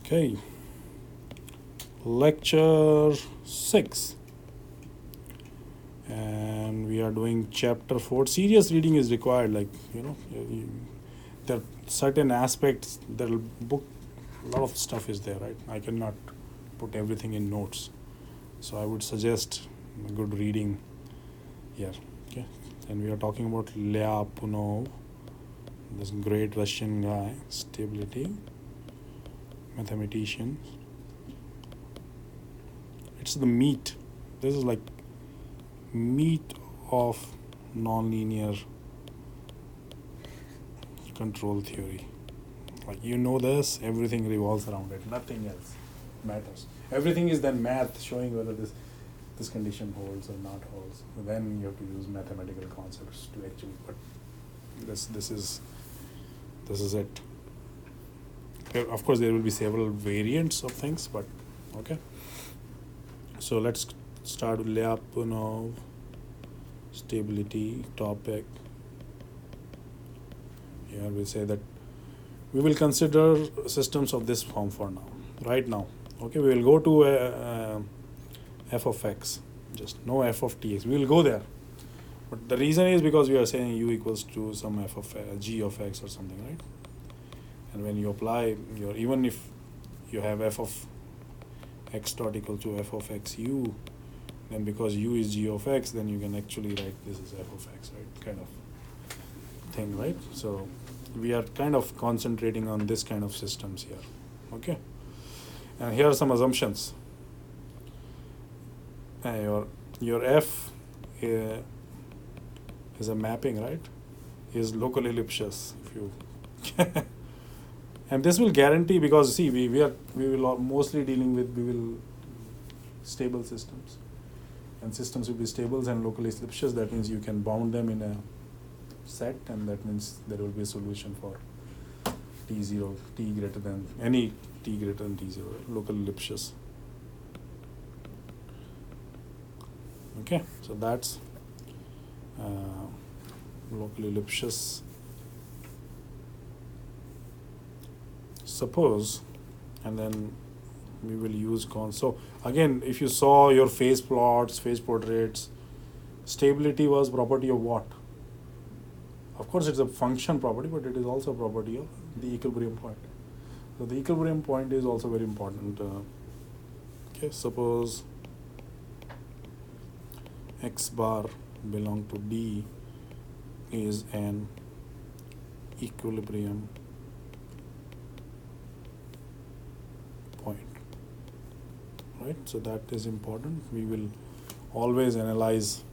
Okay, lecture 6, and we are doing chapter 4. Serious reading is required, like there are certain aspects that will book, a lot of stuff is there, right? I cannot put everything in notes, so I would suggest a good reading here. Okay, and we are talking about Lyapunov, this great Russian guy, stability, mathematician. It's the meat. This is like meat of nonlinear control theory. Like this, everything revolves around it. Nothing else matters. Everything is then math showing whether this condition holds or not holds. Then you have to use mathematical concepts to actually. But this is it. Of course, there will be several variants of things, but okay. So let's start with Lyapunov stability topic. Here we say that we will consider systems of this form for now. Right now, okay, we will go to f of x, just no f of tx. We will go there, but the reason is because we are saying u equals to some f of g of x or something, right? And when you apply even if you have f of x dot equal to f of x u, then because u is g of x, then you can actually write this as f of x, right? Kind of thing, right? So we are kind of concentrating on this kind of systems here, okay? And here are some assumptions. Your f is a mapping, right? Is locally elliptious, if you and this will guarantee, because see, we will mostly dealing with stable systems, and systems will be stables and locally elliptious. That means you can bound them in a set, and that means there will be a solution for t0, t greater than any t greater than t0, local elliptious. Okay, so that's locally elliptious. Suppose, and then we will use so again, if you saw your phase plots, phase portraits, stability was property of what? Of course, it's a function property, but it is also a property of the equilibrium point. So the equilibrium point is also very important. Okay, suppose x bar belong to D is an equilibrium point, right? So that is important. We will always analyze.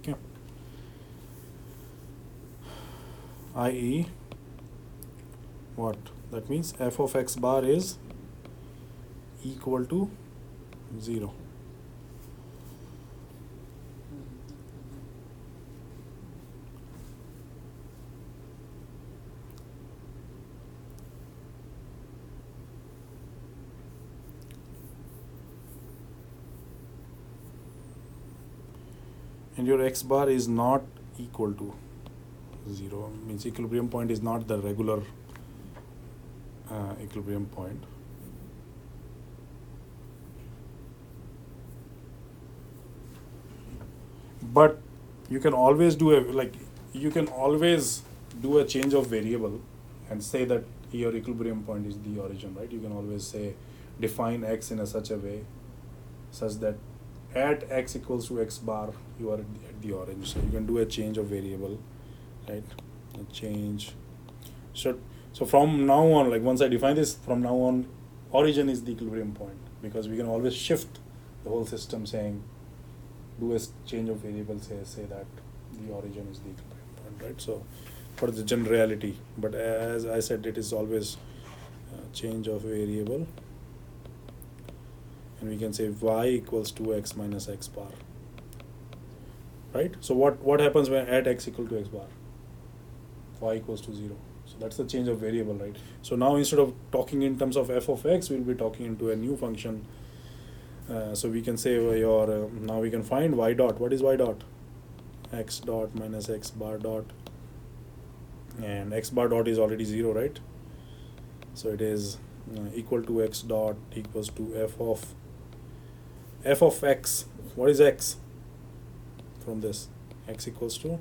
Okay, i.e. what? That means f of x bar is equal to 0. And your x bar is not equal to 0, means equilibrium point is not the regular equilibrium point. But you can always do a change of variable and say that your equilibrium point is the origin, right? You can always say define x in such a way such that at x equals to x bar, you are at the origin. So you can do a change of variable, right? A change. So from now on, like once I define this, from now on, origin is the equilibrium point, because we can always shift the whole system, saying do a change of variable, say that the origin is the equilibrium point, right? So for the generality, but as I said, it is always change of variable. And we can say y equals to x minus x bar, right? So what happens when at x equal to x bar? Y equals to 0. So that's the change of variable, right? So now instead of talking in terms of f of x, we'll be talking into a new function. So we can say now we can find y dot. What is y dot? X dot minus x bar dot, and x bar dot is already 0, right? So it is equal to x dot equals to f of x. What is x from this? X equals to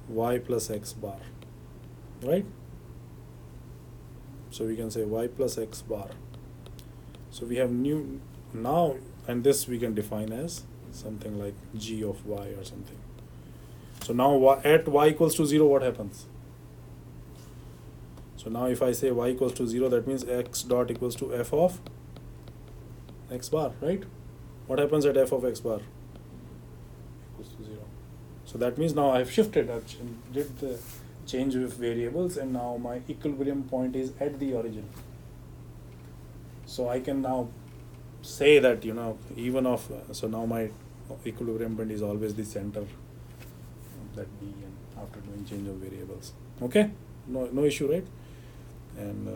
y plus x bar, right? So we can say y plus x bar. So we have new now, and this we can define as something like g of y or something. So now at y equals to 0, what happens? So now if I say y equals to 0, that means x dot equals to f of x bar, right? What happens at f of x bar? Equals to 0. So that means now I have shifted, I did the change with variables, and now my equilibrium point is at the origin. So I can now say that, even of, so now my equilibrium point is always the center of that B, and after doing change of variables. Okay? No issue, right? And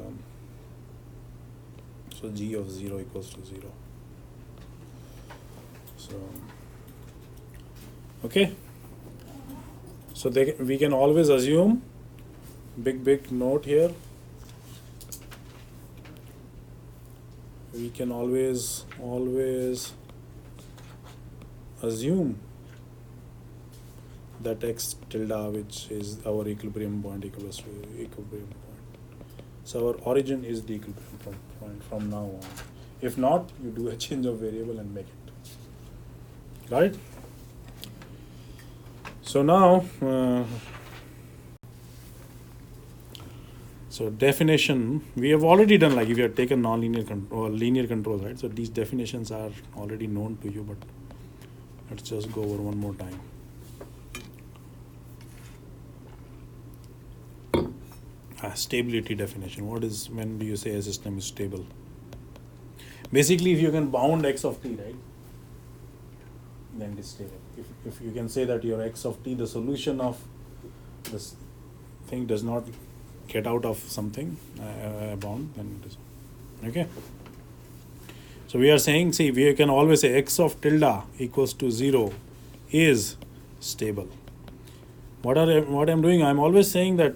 so g of 0 equals to 0. So, okay? So we can always assume, big note here, we can always assume that x tilde, which is our equilibrium point, equals to equilibrium point. So our origin is the equilibrium point from now on. If not, you do a change of variable and make it. Got it? So now, so definition, we have already done, like if you have taken nonlinear or linear controls, right? So these definitions are already known to you, but let's just go over one more time. Stability definition. What is, when do you say a system is stable? Basically, if you can bound x of t, right, then it is stable. If you can say that your x of t, the solution of this thing does not get out of something, a bound, then it is okay. So we are saying, see, we can always say x of tilde equals to 0 is stable. What I'm doing, I'm always saying that,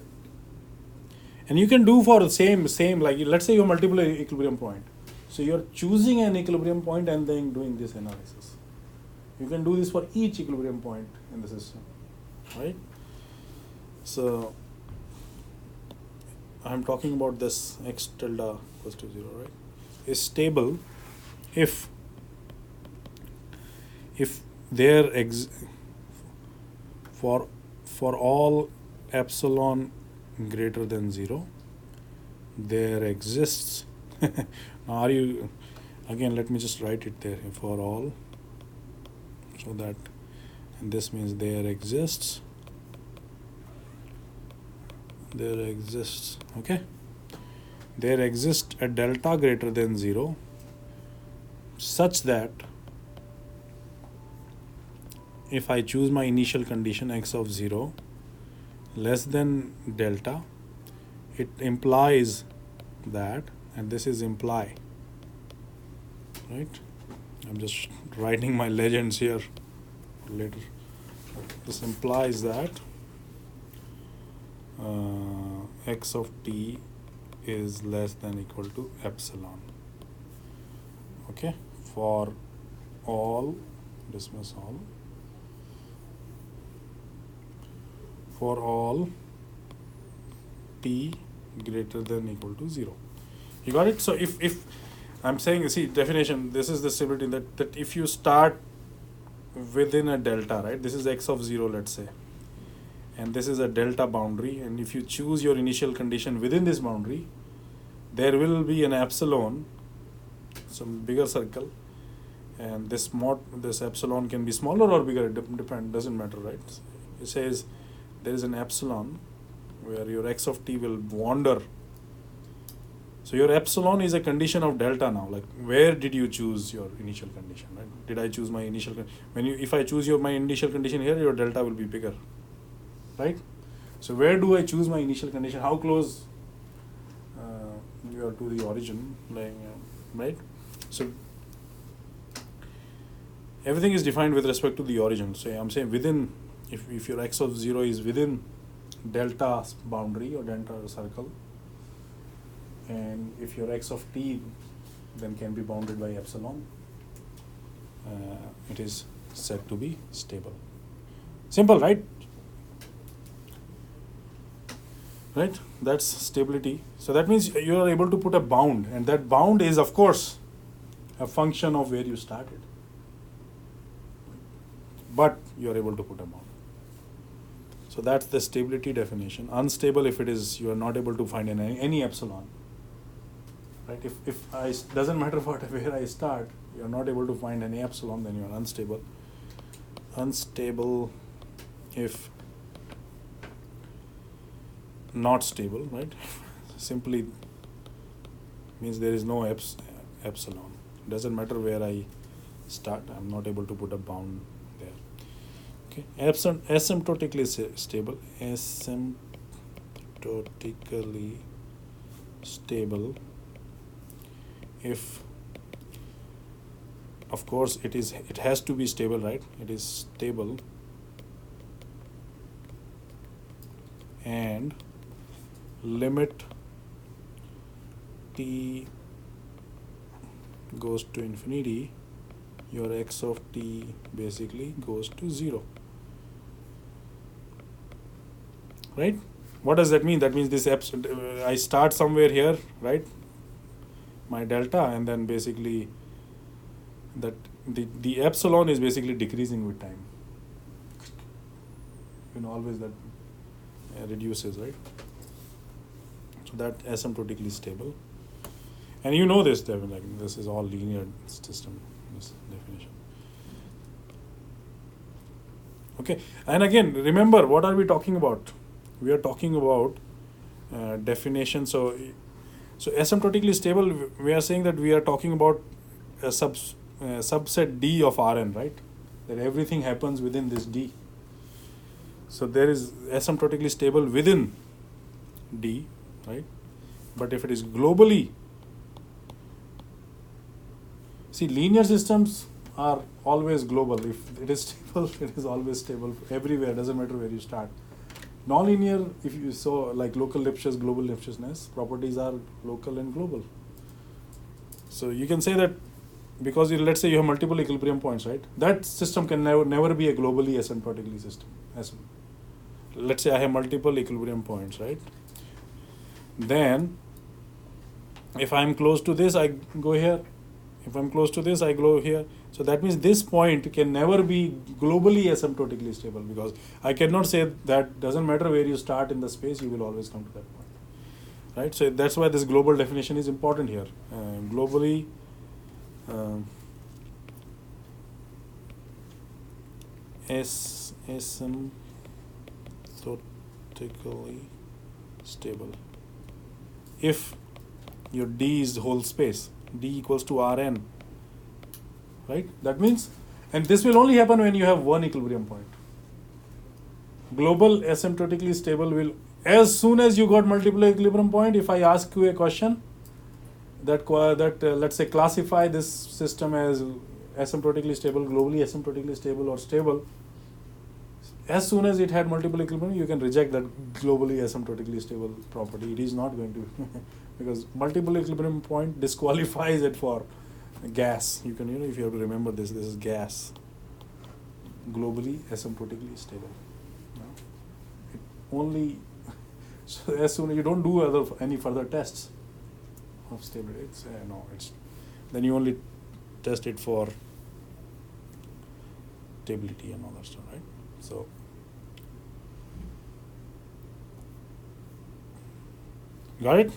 and you can do for the same, like let's say you have multiple equilibrium point. So you're choosing an equilibrium point and then doing this analysis. You can do this for each equilibrium point in the system, right? So I'm talking about this x tilde equals to 0, right? Is stable if there for all epsilon greater than 0, there exists now are you, again let me just write it there, for all, so that, and this means there exists, okay, there exists a delta greater than 0 such that if I choose my initial condition x of 0 less than delta, it implies that, and this is imply, right? I'm just writing my legends here later. This implies that x of t is less than equal to epsilon. Okay, for all, dismiss all, for all t greater than equal to 0. You got it? So if I'm saying, see, definition, this is the stability, that if you start within a delta, right, this is x of 0, let's say, and this is a delta boundary, and if you choose your initial condition within this boundary, there will be an epsilon, some bigger circle, and this epsilon can be smaller or bigger, it doesn't matter, right? It says there is an epsilon where your x of t will wander. So your epsilon is a condition of delta now. Like, where did you choose your initial condition, right? Did I choose my initial if I choose my initial condition here, your delta will be bigger, right? So where do I choose my initial condition? How close you are to the origin, like, right? So everything is defined with respect to the origin. So I'm saying within, if your x of 0 is within delta boundary or delta circle, and if your x of t then can be bounded by epsilon, it is said to be stable. Simple, right? Right? That's stability. So that means you are able to put a bound, and that bound is, of course, a function of where you started. But you are able to put a bound. So that's the stability definition. Unstable if it is you are not able to find any epsilon. Right? If I doesn't matter where I start, you are not able to find any epsilon, then you are unstable. Unstable if not stable, right? Simply means there is no epsilon. Doesn't matter where I start, I'm not able to put a bound there. Okay, asymptotically stable. Asymptotically stable if, of course, it has to be stable, right? It is stable and limit t goes to infinity, your x of t basically goes to 0. Right? What does that mean? That means this I start somewhere here, right? My delta, and then basically that the epsilon is basically decreasing with time. Always that reduces, right? So that asymptotically stable. And you know this, Devin, like this is all linear system, this definition. Okay, and again, remember, what are we talking about? We are talking about definition. So asymptotically stable, we are saying that we are talking about a subset D of Rn, right? That everything happens within this D. So there is asymptotically stable within D, right? But if it is globally, see, linear systems are always global. If it is stable, it is always stable everywhere, doesn't matter where you start. Nonlinear, if you saw like local Lipschitz, global Lipschitzness, properties are local and global. So you can say that because let's say you have multiple equilibrium points, right? That system can never be a globally asymptotically system. Let's say I have multiple equilibrium points, right? Then if I'm close to this, I go here. If I'm close to this, I go here. So that means this point can never be globally asymptotically stable, because I cannot say that doesn't matter where you start in the space, you will always come to that point. Right? So that's why this global definition is important here. Globally asymptotically stable if your D is the whole space, D equals to Rn, right? That means, and this will only happen when you have one equilibrium point. Global asymptotically stable will, as soon as you got multiple equilibrium point, if I ask you a question that let's say classify this system as asymptotically stable, globally asymptotically stable, or stable, as soon as it had multiple equilibrium, you can reject that globally asymptotically stable property. It is not going to because multiple equilibrium point disqualifies it for gas. You can, if you have to remember this is gas, globally asymptotically stable. It only so as soon as you don't do any further tests of stability, then you only test it for stability and all that stuff, right? So got it?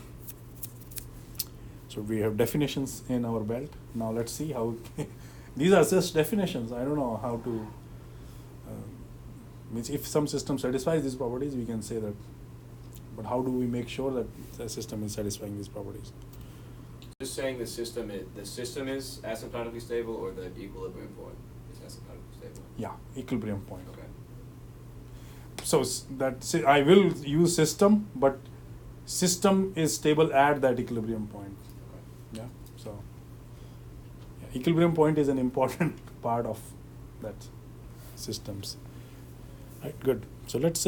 So we have definitions in our belt. Now let's see how these are just definitions. I don't know how to means if some system satisfies these properties, we can say that. But how do we make sure that the system is satisfying these properties? Just saying the system is asymptotically stable, or the equilibrium point is asymptotically stable? Yeah, equilibrium point. Okay. So I will use system, but system is stable at that equilibrium point. Okay. Yeah. So equilibrium point is an important part of that systems. Right. Good. So let's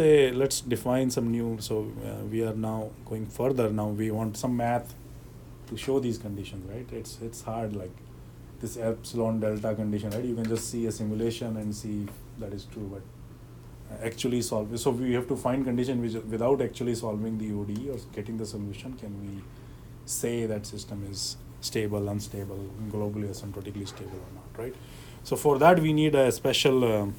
define some new. So we are now going further. Now we want some math to show these conditions, right? It's hard, like this epsilon delta condition, right? You can just see a simulation and see if that is true, but actually solve. So we have to find condition which, without actually solving the ODE or getting the solution, can we say that system is stable, unstable, globally asymptotically stable or not, right? So for that we need a special,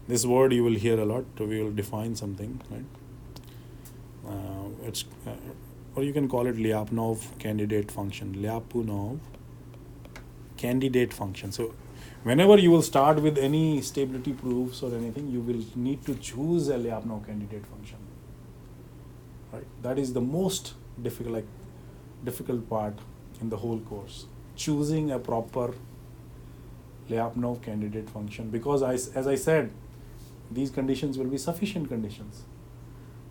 this word you will hear a lot, we will define something, right? Or you can call it Lyapunov candidate function, Lyapunov candidate function. So whenever you will start with any stability proofs or anything, you will need to choose a Lyapunov candidate function, right? That is the most difficult part in the whole course, choosing a proper Lyapunov candidate function, because as I said, these conditions will be sufficient conditions.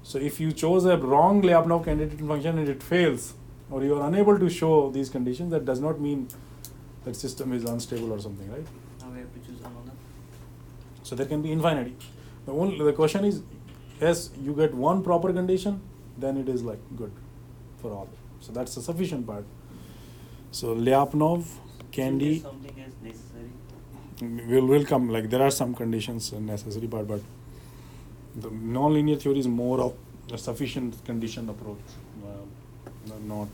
So if you chose a wrong Lyapunov candidate function and it fails, or you are unable to show these conditions, that does not mean that system is unstable or something, right? Now we have to choose another. So there can be infinity. The question is, as you get one proper condition, then it is like good for all. So that's a sufficient part. So Lyapunov candidate. Something is necessary. Will come, like there are some conditions necessary, but the nonlinear theory is more of a sufficient condition approach, not.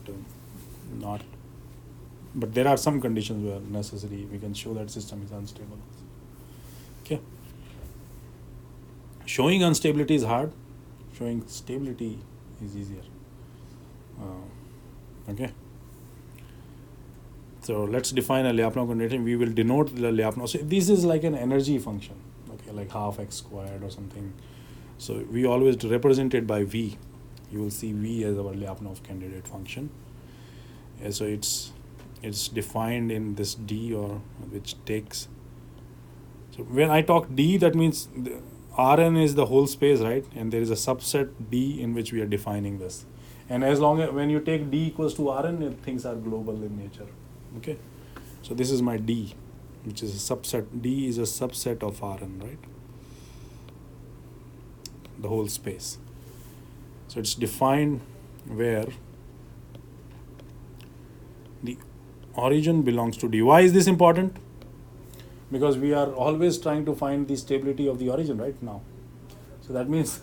But there are some conditions where necessary. We can show that system is unstable. Okay. Showing instability is hard. Showing stability is easier. Okay. So let's define a Lyapunov candidate. We will denote the Lyapunov. So this is like an energy function, okay, like half x squared or something. So we always represent it by V. You will see V as our Lyapunov candidate function. So it's defined in this D, or which takes. So when I talk D, that means Rn is the whole space, right? And there is a subset D in which we are defining this. And as long as when you take D equals to Rn, things are global in nature. Okay, so this is my D, which is a subset. D is a subset of Rn, right? The whole space. So it's defined where the origin belongs to D. Why is this important? Because we are always trying to find the stability of the origin right now. So that means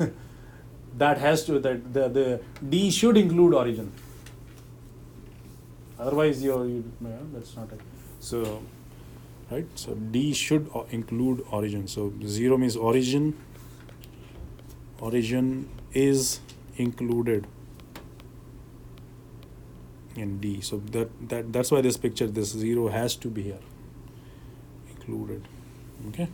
that has to, that the D should include origin. Otherwise, that's not it. So, right? So D should include origin. So 0 means origin is included in D. So that's why this picture, this 0 has to be here, included. Okay.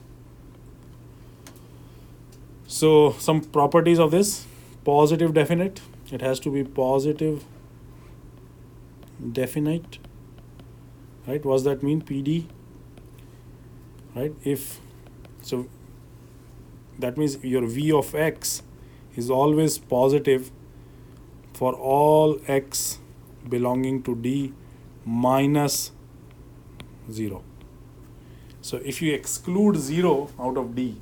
So some properties of this: positive definite. It has to be positive definite, right? What does that mean? PD, right? If so, that means your V of x is always positive for all x belonging to D minus 0. So if you exclude 0 out of D,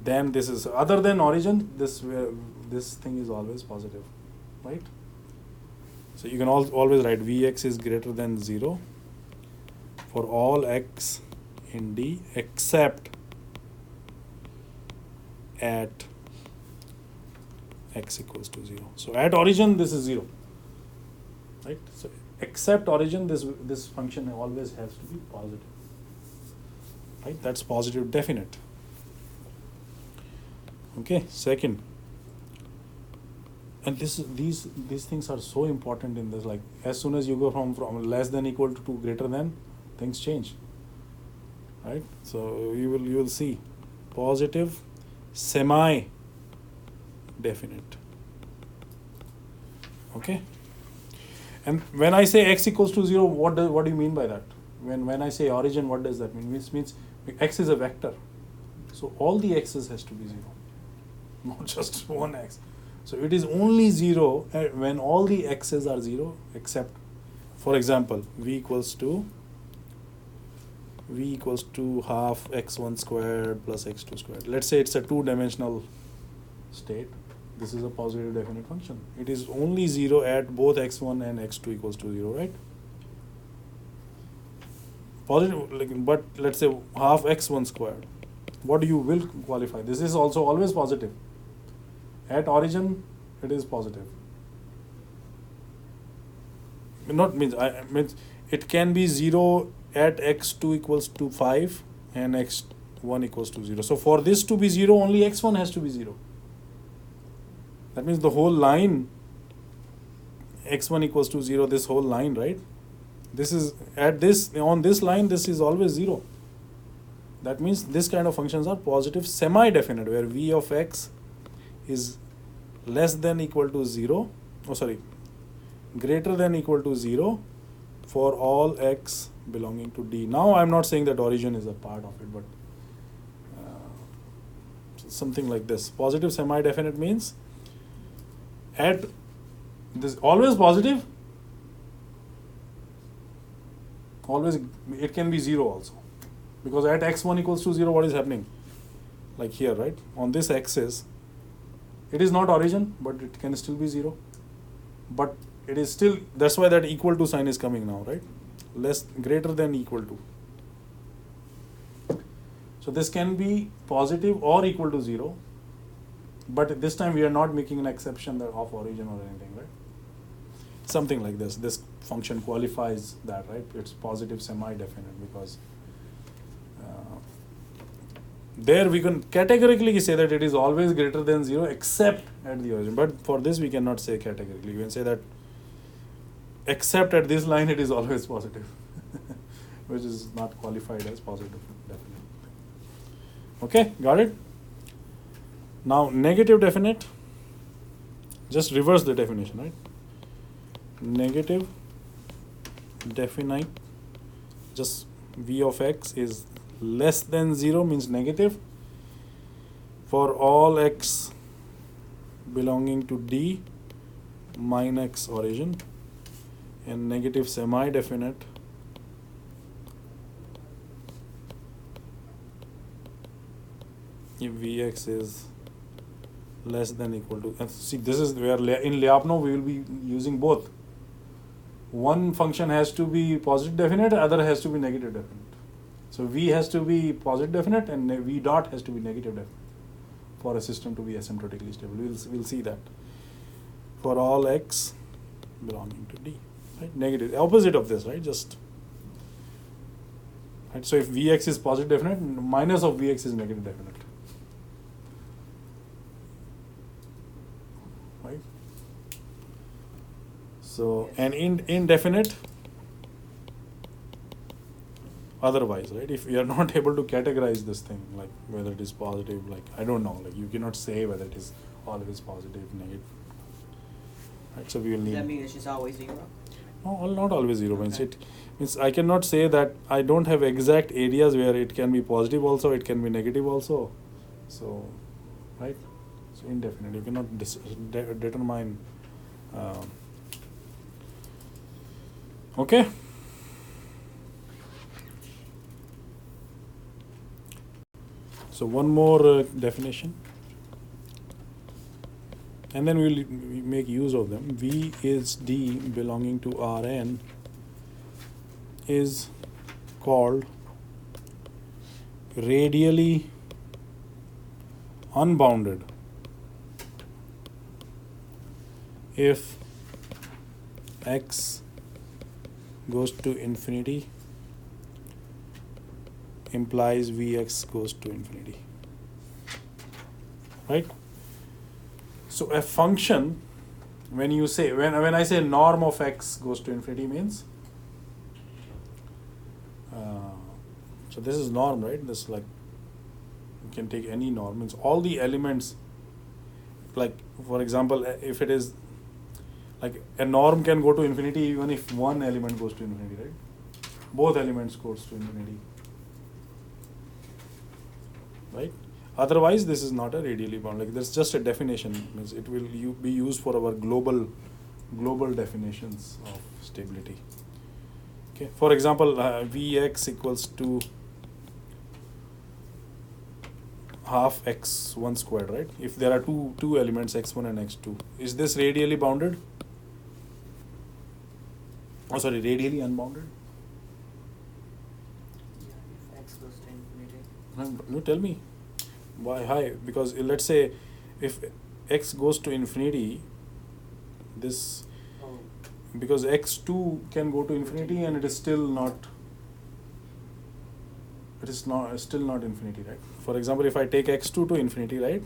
then this is, other than origin, this thing is always positive, right? So you can always write Vx is greater than 0 for all x in D except at x equals to 0. So at origin this is 0, right? So except origin, this function always has to be positive, right? That's positive definite. Okay, second, and these things are so important in this. Like as soon as you go from less than equal to greater than, things change, right? So you will see positive semi definite. Okay, and when I say x equals to 0, what do you mean by that? When I say origin, what does that mean? It means x is a vector, so all the x's has to be 0, not just one x. So it is only 0 when all the x's are 0 except, for example, v equals to half x1 squared plus x2 squared. Let's say it's a 2-dimensional state. this is a positive definite function. It is only 0 at both x1 and x2 equals to 0, right? Positive, like, but let's say half x1 squared. What do you will qualify? This is also always positive. At origin, it is positive. Not means means it can be 0 at x2 equals to 5 and x1 equals to 0. So for this to be 0, only x1 has to be 0. That means the whole line x1 equals to 0, this whole line, right? This is at this, on this line, this is always 0. That means this kind of functions are positive semi-definite, where v of x is less than equal to 0, greater than equal to 0 for all x belonging to D. Now I'm not saying that origin is a part of it, but something like this. Positive semi-definite means at this always positive, always it can be 0 also, because at x1 equals to 0, what is happening? Like here, right? On this axis, it is not origin, but it can still be 0. But it is still, that's why that equal to sign is coming now, right? Greater than equal to. So this can be positive or equal to 0, but this time we are not making an exception of origin or anything, right? Something like this. This function qualifies that, right? It's positive semi-definite, because there we can categorically say that it is always greater than 0 except at the origin. But for this we cannot say categorically. We can say that except at this line it is always positive, which is not qualified as positive definite. Okay, got it? Now negative definite, just reverse the definition, right? Negative definite, just v of x is less than 0 means negative for all x belonging to D minus origin, and negative semi-definite if Vx is less than equal to, and see this is where in Lyapunov we will be using both. One function has to be positive definite, other has to be negative definite. So V has to be positive definite and V dot has to be negative definite for a system to be asymptotically stable. We'll see that for all x belonging to D. Right? Negative, opposite of this, right? Just right. So if Vx is positive definite, minus of Vx is negative definite. Right? So an indefinite otherwise, right? If we are not able to categorize this thing, like whether it is positive, like I don't know, like you cannot say whether it is always positive, negative. Right? So we will need. Does that mean it's just always 0? No, not always 0. Okay. Means it means I cannot say that I don't have exact areas where it can be positive also, it can be negative also. So, right? So indefinite. You cannot determine. Okay. So one more definition, and then we will make use of them. V is D belonging to Rn is called radially unbounded if x goes to infinity implies Vx goes to infinity, right? So a function, when you say, when I say norm of x goes to infinity means, so this is norm, right? This like, you can take any norm, means all the elements, like for example, if it is, like a norm can go to infinity even if one element goes to infinity, right? Both elements goes to infinity. Right? Otherwise, this is not a radially bound. Like there's just a definition. Means it will be used for our global definitions of stability. Okay. For example, Vx equals to half x1 squared, right? If there are two elements, x1 and x2, is this radially bounded? Oh, sorry, radially unbounded? Yeah, if x goes to infinity. No, tell me. Why high? Because let's say if x goes to infinity, this, Oh, because x2 can go to infinity and it is still not, still not infinity, right? For example, if I take x2 to infinity, right?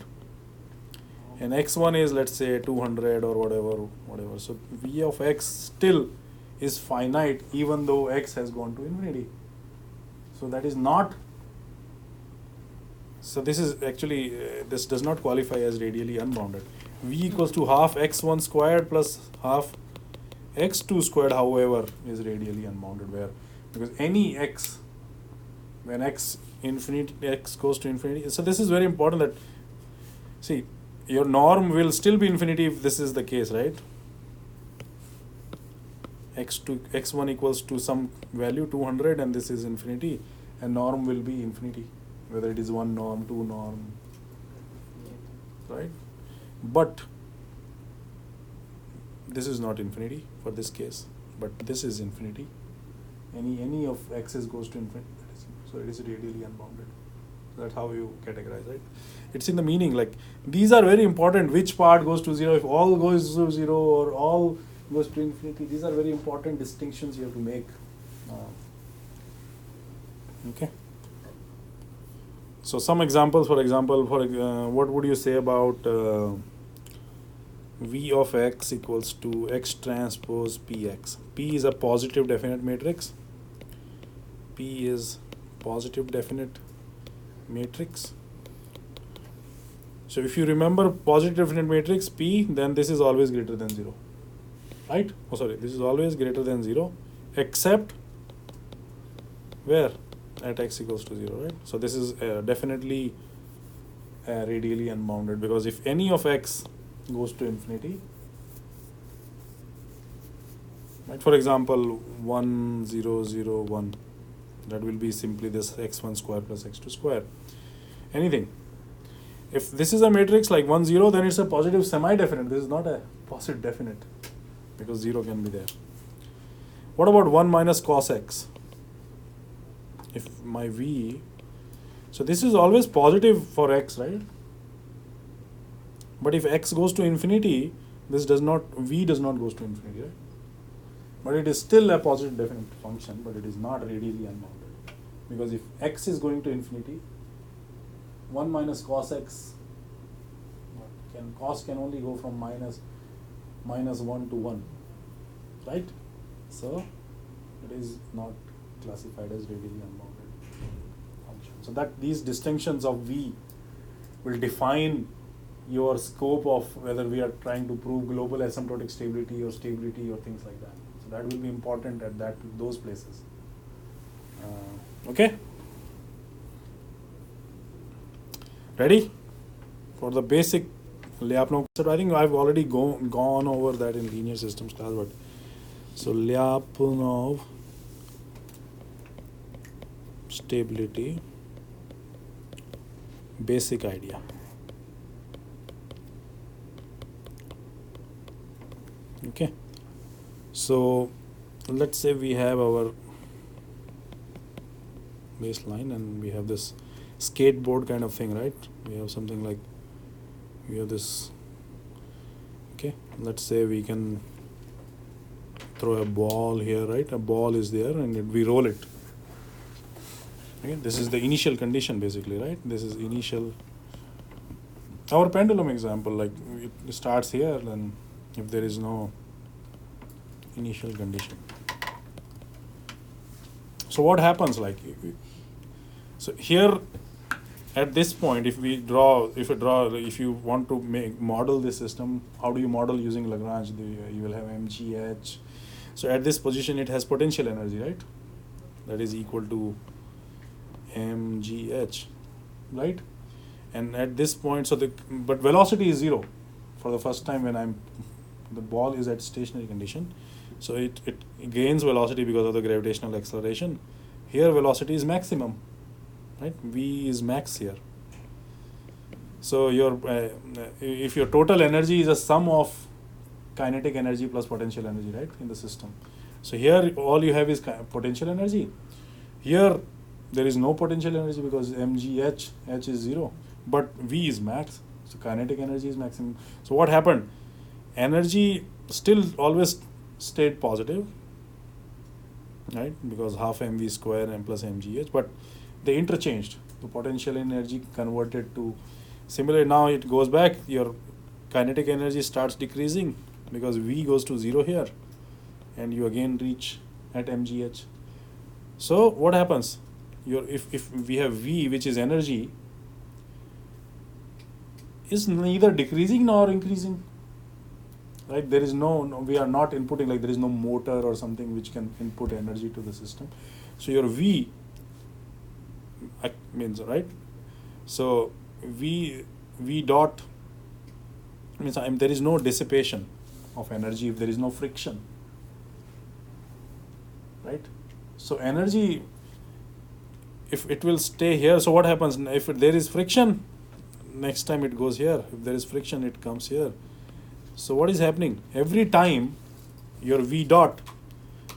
And x1 is, let's say, 200 or whatever. So v of x still is finite even though x has gone to infinity. So that is not, so this is actually, this does not qualify as radially unbounded. V equals to half x1 squared plus half x2 squared, however, is radially unbounded, where, because any x, when x goes to infinity, so this is very important that, see, your norm will still be infinity if this is the case, right? x1 equals to some value 200 and this is infinity, and norm will be infinity, whether it is 1 norm, 2 norm, right? But this is not infinity for this case, but this is infinity. Any of x's goes to infinity, so it is radially unbounded. That's how you categorize, right? It's in the meaning, like, these are very important. Which part goes to 0, if all goes to 0 or all goes to infinity, these are very important distinctions you have to make. Okay. So some examples, for example, what would you say about v of x equals to x transpose px? P is a positive definite matrix. P is positive definite matrix. So if you remember positive definite matrix P, then this is always greater than 0, right? Oh, sorry, this is always greater than 0, except where? At x equals to 0, right? So this is definitely radially unbounded, because if any of x goes to infinity, right? For example, 1, 0, 0, 1, that will be simply this x1 square plus x2 square. Anything. If this is a matrix like 1, 0, then it's a positive semi-definite. This is not a positive definite, because 0 can be there. What about 1 minus cos x? If my v, so this is always positive for x, right? But if x goes to infinity, this does not, v does not goes to infinity, right? But it is still a positive definite function, but it is not radially unbounded. Because if x is going to infinity, 1 minus cos x, cos can only go from minus 1 to 1, right? So it is not classified as radially unbounded function. So that these distinctions of v will define your scope of whether we are trying to prove global asymptotic stability or things like that. So that will be important at those places. Okay? Ready for the basic Lyapunov? I think I've already gone over that in linear systems class, but so Lyapunov stability, basic idea. Okay, so let's say we have our baseline and we have this skateboard kind of thing, right? We have something like, we have this, okay, let's say we can throw a ball here, right? A ball is there and we roll it. Okay, this is the initial condition basically, right? This is initial. Our pendulum example, like it starts here, then if there is no initial condition. So what happens, like, so here at this point, if you want to model this system, how do you model using Lagrange? You will have mgh. So at this position it has potential energy, right? That is equal to mgh, right? And at this point, but velocity is 0 for the first time when the ball is at stationary condition. So it gains velocity because of the gravitational acceleration. Here velocity is maximum, right? V is max here. So if your total energy is a sum of kinetic energy plus potential energy, right, in the system. So here all you have is potential energy. Here there is no potential energy because mgh, h is 0, but V is max. So kinetic energy is maximum. So what happened? Energy still always stayed positive, right? Because half mv square m plus mgh, but they interchanged. The potential energy converted to similar. Now it goes back. Your kinetic energy starts decreasing because V goes to 0 here, and you again reach at mgh. So what happens? If we have V, which is energy, is neither decreasing nor increasing. Right? There is we are not inputting, like there is no motor or something which can input energy to the system. So your V means, right? So V dot means there is no dissipation of energy if there is no friction. Right? So energy, if it will stay here, so what happens? If there is friction, next time it goes here. If there is friction, it comes here. So what is happening? Every time your V dot,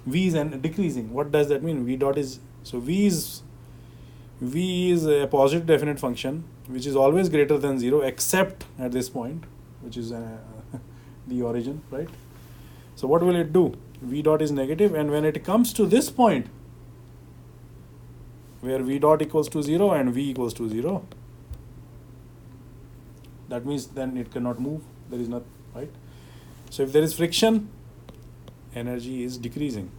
V is decreasing. What does that mean? V dot is, so V is a positive definite function which is always greater than 0 except at this point, which is the origin, right? So what will it do? V dot is negative, and when it comes to this point where V dot equals to 0 and V equals to 0, that means then it cannot move. There is not, right? So if there is friction, energy is decreasing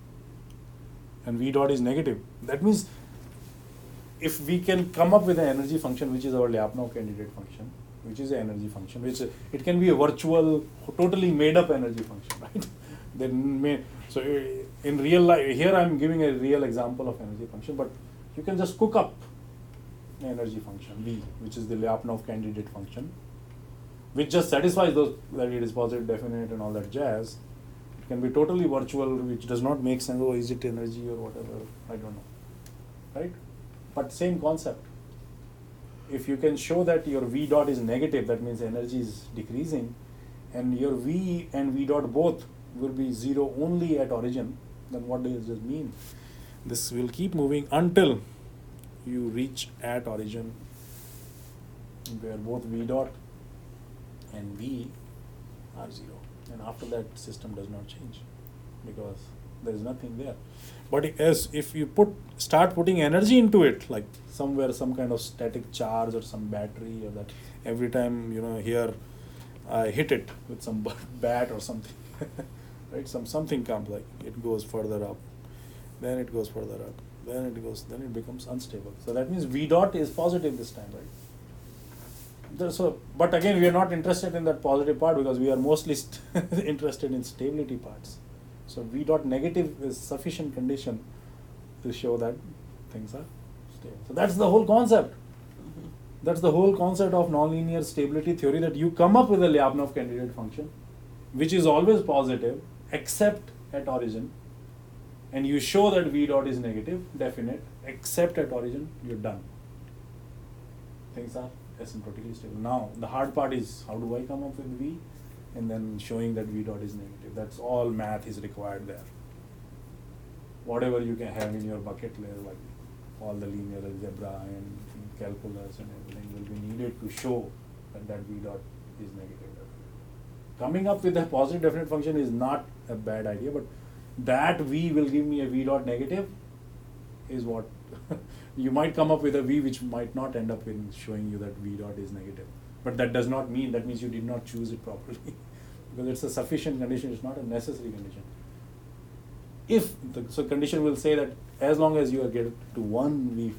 and V dot is negative. That means if we can come up with an energy function, which is our Lyapunov candidate function, which is an energy function, which it can be a virtual, totally made up energy function, right? So in real life, here I'm giving a real example of energy function, but you can just cook up an energy function, V, which is the Lyapunov candidate function, which just satisfies those, that it is positive definite and all that jazz. It can be totally virtual, which does not make sense. Oh, is it energy or whatever? I don't know, right? But same concept. If you can show that your V dot is negative, that means energy is decreasing, and your V and V dot both will be 0 only at origin, then what does this mean? This will keep moving until you reach at origin where both V dot and V are 0. And after that, system does not change because there is nothing there. But if you start putting energy into it, like somewhere some kind of static charge or some battery, or that every time here I hit it with some bat or something, right? Something comes, like it goes further up, then it goes further up, then it becomes unstable. So that means V dot is positive this time, right? So, but again, we are not interested in that positive part because we are mostly interested in stability parts. So V dot negative is sufficient condition to show that things are stable. So that's the whole concept. That's the whole concept of nonlinear stability theory, that you come up with a Lyapunov candidate function which is always positive except at origin, and you show that V dot is negative, definite, except at origin, you're done. Things are asymptotically stable. Now the hard part is, how do I come up with V and then showing that V dot is negative? That's all math is required there. Whatever you can have in your bucket layer, like all the linear algebra and calculus and everything, will be needed to show that V dot is negative. Coming up with a positive definite function is not a bad idea, but that V will give me a V dot negative is what you might come up with a V which might not end up in showing you that V dot is negative. But that does not mean, that means you did not choose it properly because it's a sufficient condition, it's not a necessary condition. So condition will say that as long as you get to one V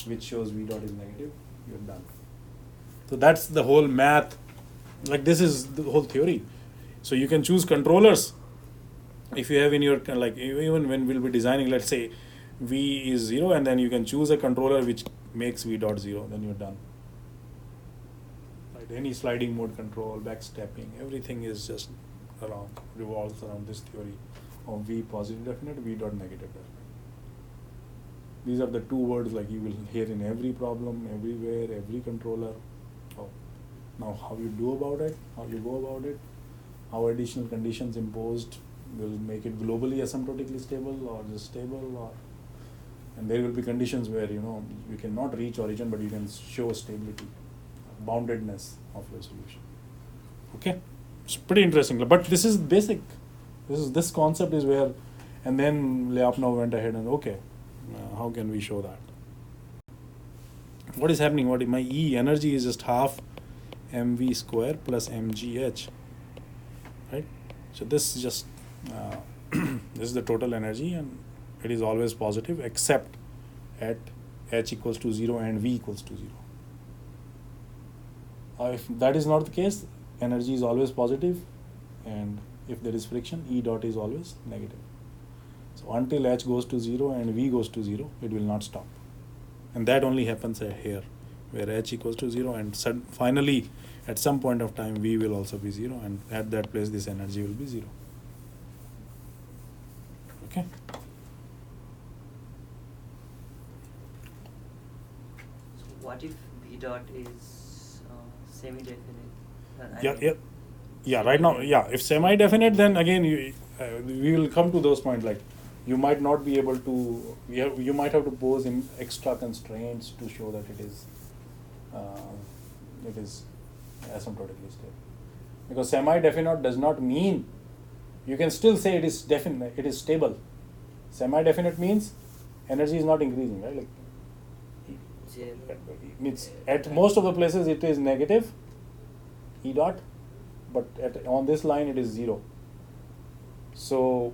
which shows V dot is negative, you're done. So that's the whole math, like this is the whole theory. So you can choose controllers if you have in your, like even when we'll be designing, let's say V is 0, and then you can choose a controller which makes V dot 0, then you're done. Right? Any sliding mode control, backstepping, everything is just revolves around this theory of V positive definite, V dot negative definite. These are the two words like you will hear in every problem, everywhere, every controller. Oh, Now how you do about it, how you go about it, how additional conditions imposed will make it globally asymptotically stable or just stable, or and there will be conditions where you cannot reach origin but you can show stability, boundedness of your solution. Okay, it's pretty interesting, but this is basic. This concept is where, and then Lyapunov went ahead and how can we show that? What is happening? What my E energy is just half mv square plus mgh, right? So this is just this is the total energy, and it is always positive except at h equals to 0 and v equals to 0. If that is not the case, energy is always positive, and if there is friction, E dot is always negative. So until h goes to 0 and v goes to 0, it will not stop. And that only happens here, where h equals to 0, and finally at some point of time v will also be 0, and at that place this energy will be 0. Okay. So what if B dot is semi-definite? Yeah. Right now, if semi-definite, then again we will come to those points. Like you might not be able to. You might have to pose in extra constraints to show that it is asymptotically stable. Because semi-definite does not mean you can still say it is definite. It is stable. Semi-definite means energy is not increasing, right? Like it's at most of the places it is negative E dot, but on this line it is 0. So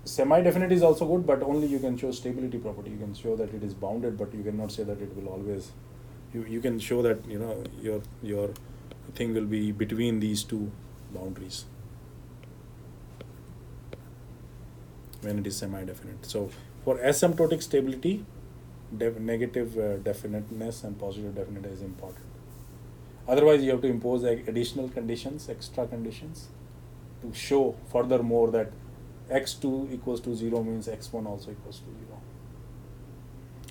semi-definite is also good, but only you can show stability property. You can show that it is bounded, but you cannot say that it will always. You can show that your thing will be between these two boundaries when it is semi-definite. So for asymptotic stability, negative definiteness and positive definiteness is important. Otherwise, you have to impose additional conditions, extra conditions, to show furthermore that x2 equals to 0 means x1 also equals to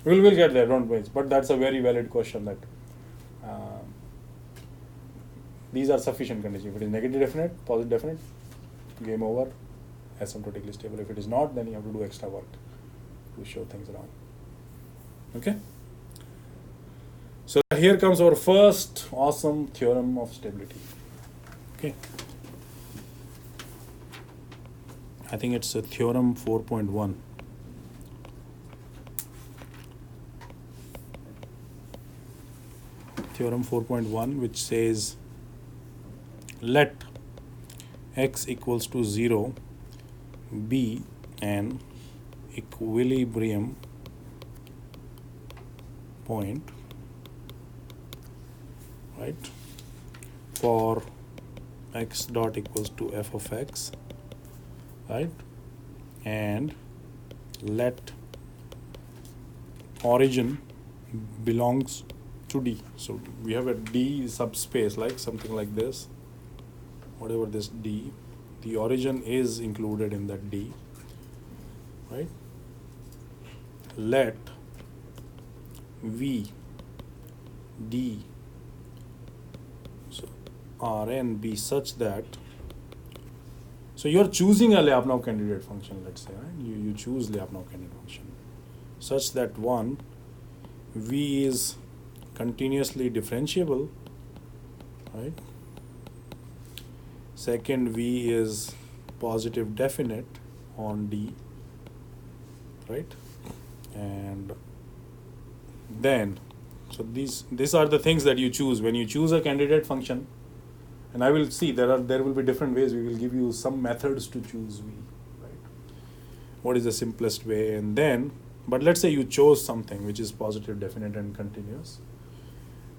0. We'll get there, don't worry. But that's a very valid question that these are sufficient conditions. If it is negative definite, positive definite, game over, asymptotically stable. If it is not, then you have to do extra work to show things around. Okay? So here comes our first awesome theorem of stability. Okay. I think it's a theorem 4.1. Theorem 4.1, which says let x equals to 0 be an equilibrium point, right, for x dot equals to f of x, right, and let origin belongs to D. So we have a D subspace, like something like this, whatever this D, the origin is included in that D, right? Let V D so Rn be such that, so you're choosing a Lyapunov candidate function, let's say, right? You choose Lyapunov candidate function such that one, V is continuously differentiable, right? Second, V is positive definite on D, right? And then, so these are the things that you choose when you choose a candidate function. And I will see there will be different ways. We will give you some methods to choose V, right? What is the simplest way? And then, but let's say you chose something which is positive definite and continuous.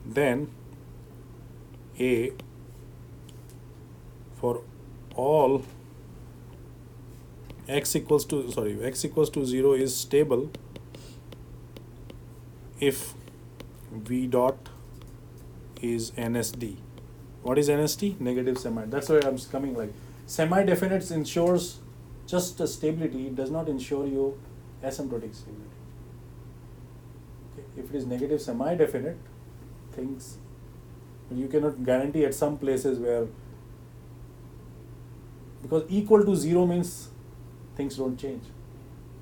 Then A for all x equals to 0 is stable if V dot is NSD. What is NSD? Negative semi. That's why I'm coming like semi-definite ensures just a stability. It does not ensure you asymptotic stability. Okay. If it is negative semi-definite, things You cannot guarantee at some places where, because equal to 0 means things don't change,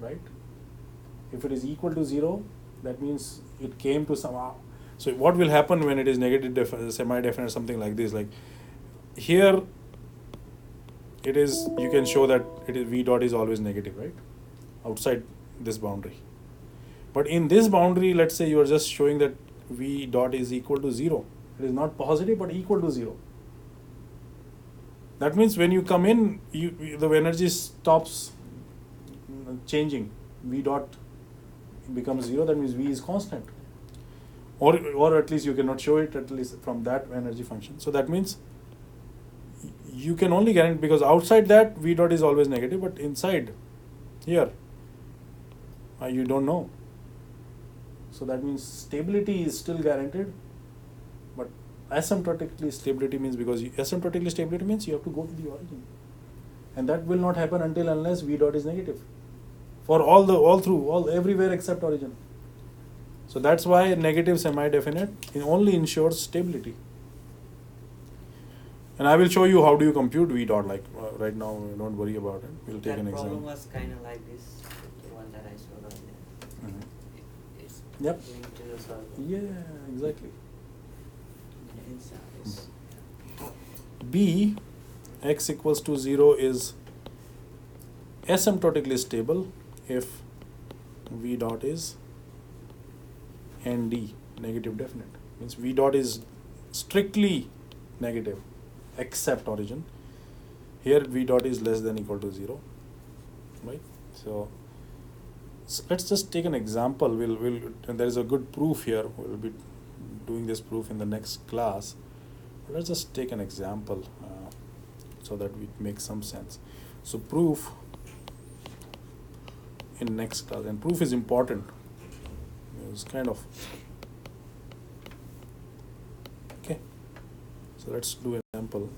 right? If it is equal to 0, that means it came to some. So what will happen when it is negative semi-definite, something like this? Like here, it is, you can show that it is v dot is always negative, right? Outside this boundary. But in this boundary, let's say you are just showing that v dot is equal to 0. It is not positive, but equal to 0. That means when you come in, the energy stops changing. V dot becomes 0. That means v is constant. Or at least you cannot show it at least from that energy function. So that means you can only guarantee, because outside that v dot is always negative, but inside here you don't know. So that means stability is still guaranteed, but asymptotically stability means, because asymptotically stability means you have to go to the origin, and that will not happen until unless v dot is negative for everywhere except origin. So that's why negative semi-definite only ensures stability. And I will show you how do you compute v dot. Like right now, don't worry about it. We'll take an That example. problem was kind of like this, the one that I showed earlier. Mhm. It's Yep. linked to the solver. Yeah, exactly. The inside is, B, x equals to 0 is asymptotically stable if v dot is ND, negative definite. Means v dot is strictly negative except origin. Here v dot is less than equal to 0, right? So let's just take an example. And there is a good proof here. We'll be doing this proof in the next class. But let's just take an example so that it makes some sense. So proof in next class, and proof is important. It's kind of okay. So let's do an example.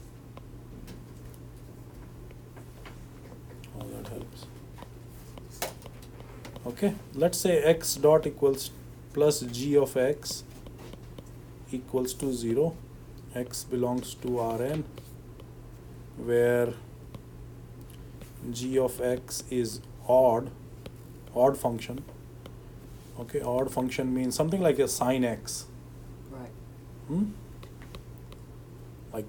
Oh, that helps. Okay, let's say x dot equals plus g of x equals to 0. X belongs to Rn, where g of x is odd function. Okay, odd function means something like a sin x. right. Like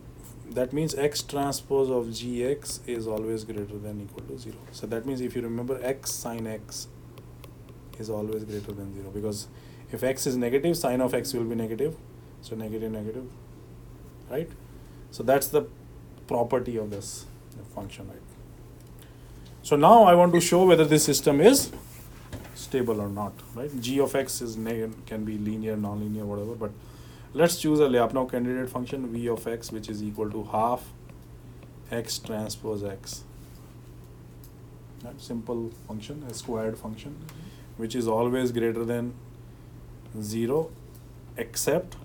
that means x transpose of gx is always greater than equal to 0. So that means if you remember, x sin x is always greater than 0, because if x is negative, sin of x will be negative. So negative, right? So that's the property of this function, right? So now I want to show whether this system is stable or not, right? G of x is can be linear, nonlinear, whatever, but let's choose a Lyapunov candidate function v of x, which is equal to half x transpose x. That simple function, a squared function, which is always greater than 0 except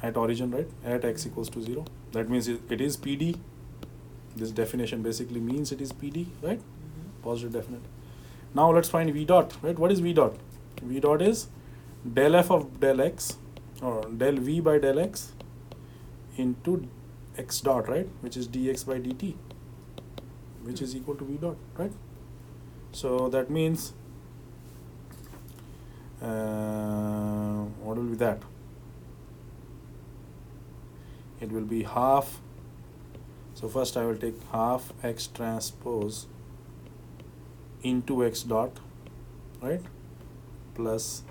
at origin, right? At x equals to 0. That means it is PD. This definition basically means it is PD, right? Positive definite. Now let's find v dot, right? What is v dot? V dot is del f of del x, or del v by del x into x dot, right? Which is dx by dt, which is equal to v dot, right? So that means what will be that? It will be half. So first I will take half x transpose into x dot, right, plus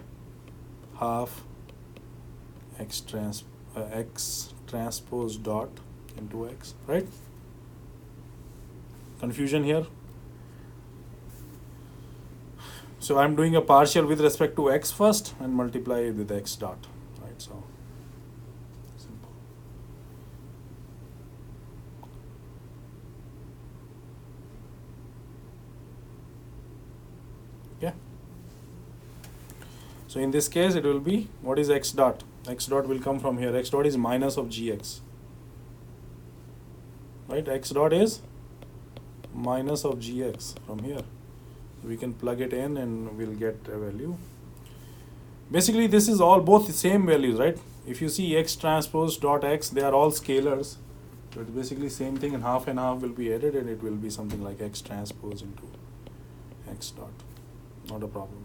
half x transpose dot into x, right? Confusion here? So I'm doing a partial with respect to x first and multiply it with x dot, right? So simple. Yeah. So in this case, it will be, what is x dot? X dot will come from here. X dot is minus of gx, right? X dot is minus of gx from here. We can plug it in and we'll get a value. Basically, this is all both the same values, right? If you see x transpose dot x, they are all scalars. So it's basically same thing, and half will be added, and it will be something like x transpose into x dot. Not a problem.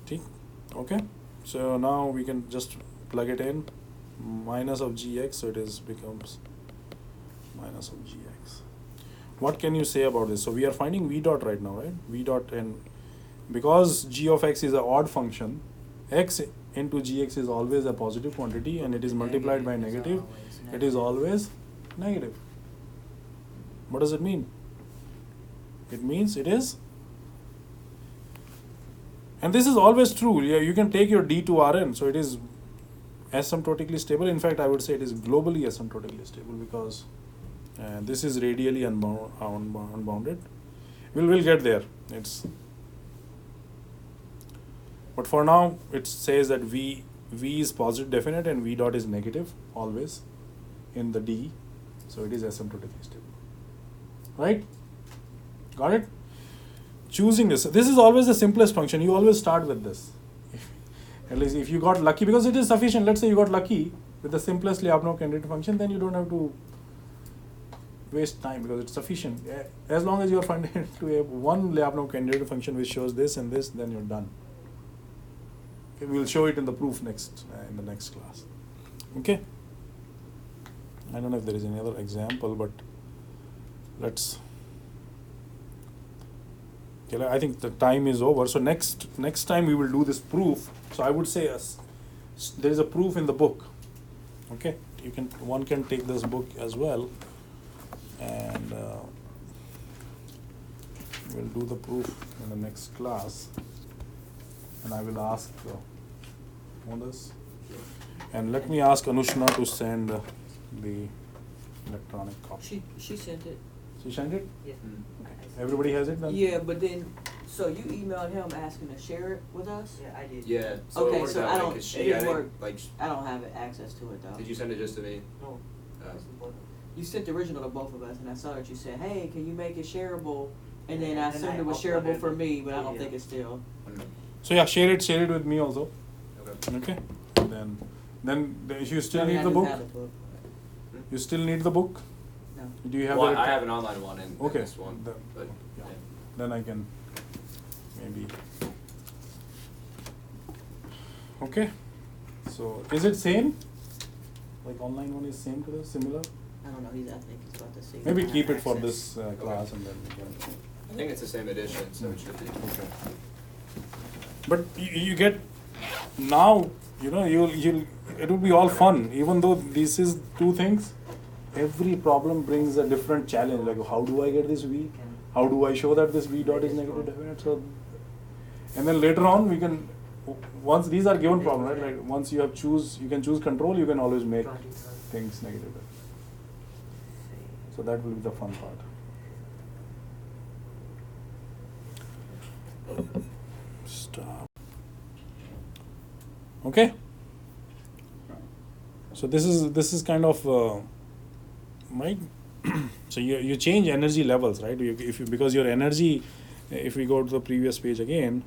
See? Okay. So now we can just plug it in. Minus of gx, so it is becomes minus of gx. What can you say about this? So we are finding v dot right now, right? V dot, and because g of x is an odd function, x into gx is always a positive quantity, and it is multiplied by negative. It is always negative. What does it mean? It means it is, and this is always true. Yeah, you can take your d to Rn, so it is asymptotically stable. In fact, I would say it is globally asymptotically stable because this is radially unbounded. We'll get there. But for now, it says that v is positive definite and v dot is negative always in the d, so it is asymptotically stable. Right? Got it? Choosing this is always the simplest function. You always start with this. At least if you got lucky, because it is sufficient. Let's say you got lucky with the simplest Lyapunov candidate function, then you don't have to waste time because it's sufficient. As long as you are finding to have one Lyapunov candidate function which shows this and this, then you're done. Okay, we'll show it in the proof next in the next class. Okay. I don't know if there is any other example, but let's. Okay, I think the time is over. So next time we will do this proof. So I would say there is a proof in the book. Okay, one can take this book as well, and we'll do the proof in the next class. And I will ask on this. And let me ask Anushna to send the electronic copy. She sent it. She sent it? Yeah. Everybody has it then? Yeah, but then, so you emailed him asking to share it with us? Yeah, I did. Yeah, so Okay, it worked so that I way, don't- 'cause it she, didn't I think, work. like, I don't have access to it though. did you send it just to me? No, Oh. that's important. You sent the original to both of us, and I saw that you said, "Hey, can you make it shareable?" And then I And then assumed I it was uploaded shareable for it. me, but I don't Yeah. think it's still. So yeah, share it with me also. Okay. Okay. And then you still I mean, need I the do book. have the book. You still need the book. No. Do you have Well, the? I have an online one and Okay. this one, Then- but yeah. yeah. Then I can maybe. Okay. So is it same? Like online one is same to this, similar? I don't know. I think he's about to see. Maybe if I keep have it for access. this class and then we can. I think it's the same edition, so it should be. Okay. But you get now, you'll it will be all fun. Even though this is two things, every problem brings a different challenge. Like, how do I get this V? How do I show that this V dot is negative definite? So, and then later on we can, once these are given problem, right? Like once you can choose control, you can always make things negative. So that will be the fun part. Stop. Okay. So this is kind of right. So you change energy levels, right? Because your energy, if we go to the previous page again,